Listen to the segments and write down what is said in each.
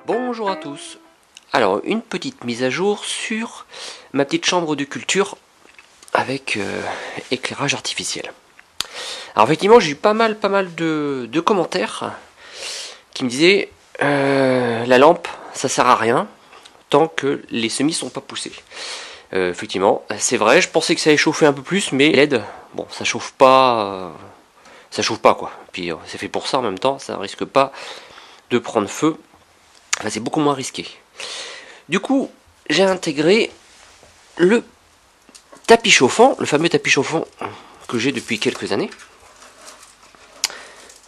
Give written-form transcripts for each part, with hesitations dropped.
Bonjour à tous. Alors, une petite mise à jour sur ma petite chambre de culture avec éclairage artificiel. Alors effectivement, j'ai eu pas mal de commentaires qui me disaient la lampe, ça sert à rien tant que les semis sont pas poussés. Effectivement, c'est vrai, je pensais que ça allait chauffer un peu plus, mais LED, bon, ça chauffe pas quoi. Puis c'est fait pour ça en même temps, ça risque pas de prendre feu. Enfin, c'est beaucoup moins risqué. Du coup, j'ai intégré le tapis chauffant, le fameux tapis chauffant que j'ai depuis quelques années.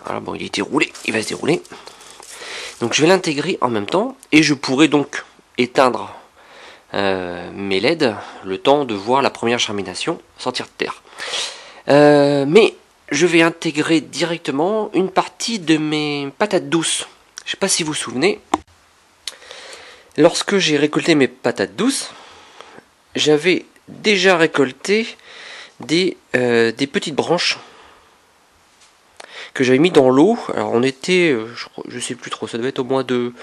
Voilà, bon, il a été roulé, il va se dérouler. Donc je vais l'intégrer en même temps et je pourrai donc éteindre mes LED le temps de voir la première germination sortir de terre. Mais je vais intégrer directement une partie de mes patates douces. Je ne sais pas si vous vous souvenez. Lorsque j'ai récolté mes patates douces, j'avais déjà récolté des petites branches que j'avais mis dans l'eau. Alors on était, je sais plus trop, ça devait être au mois de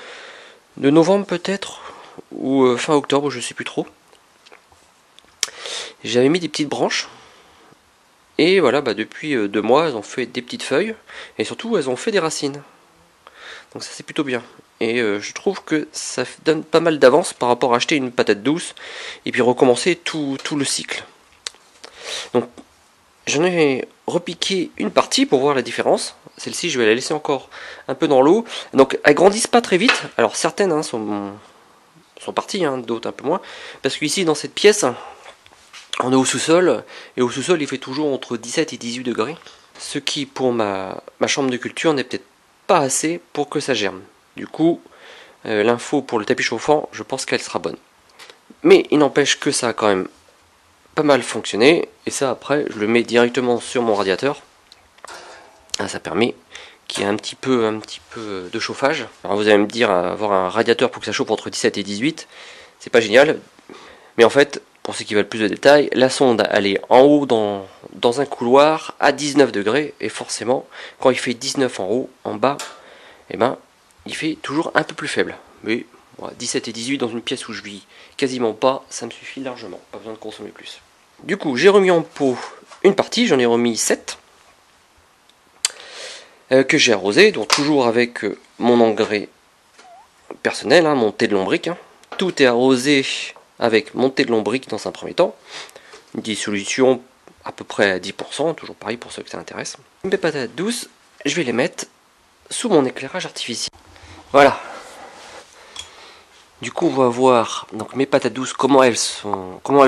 novembre peut-être, ou fin octobre, je sais plus trop. J'avais mis des petites branches, et voilà, depuis 2 mois, elles ont fait des petites feuilles, et surtout elles ont fait des racines. Donc ça c'est plutôt bien. Et je trouve que ça donne pas mal d'avance par rapport à acheter une patate douce et puis recommencer tout le cycle. Donc j'en ai repiqué une partie pour voir la différence. Celle-ci je vais la laisser encore un peu dans l'eau. Donc elles grandissent pas très vite. Alors certaines sont parties, d'autres un peu moins. Parce qu'ici dans cette pièce, on est au sous-sol. Et au sous-sol il fait toujours entre 17 et 18 degrés. Ce qui pour ma chambre de culture n'est peut-être pas assez pour que ça germe. Du coup, l'info pour le tapis chauffant, je pense qu'elle sera bonne. Mais il n'empêche que ça a quand même pas mal fonctionné. Et ça, après, je le mets directement sur mon radiateur. Ça permet qu'il y ait un petit peu de chauffage. Alors vous allez me dire, avoir un radiateur pour que ça chauffe entre 17 et 18, c'est pas génial. Mais en fait, pour ceux qui veulent plus de détails, la sonde, elle est en haut dans un couloir à 19 degrés. Et forcément, quand il fait 19 en haut, en bas, eh ben, il fait toujours un peu plus faible. Mais 17 et 18 dans une pièce où je vis quasiment pas, ça me suffit largement. Pas besoin de consommer plus. Du coup, j'ai remis en pot une partie, j'en ai remis 7. Que j'ai arrosé, donc toujours avec mon engrais personnel, mon thé de lombric. Tout est arrosé avec mon thé de lombric dans un premier temps. Une dissolution à peu près à 10%, toujours pareil pour ceux que ça intéresse. Mes patates douces, je vais les mettre sous mon éclairage artificiel. Voilà. Du coup, on va voir donc mes patates douces, comment elles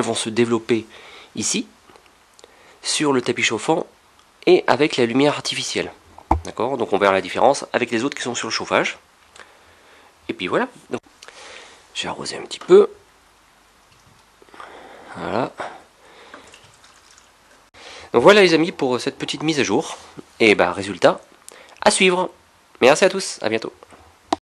vont se développer ici, sur le tapis chauffant et avec la lumière artificielle. D'accord? Donc on verra la différence avec les autres qui sont sur le chauffage. Et puis voilà. Donc, j'ai arrosé un petit peu. Voilà. Donc voilà les amis pour cette petite mise à jour. Et résultat, à suivre. Merci à tous, à bientôt.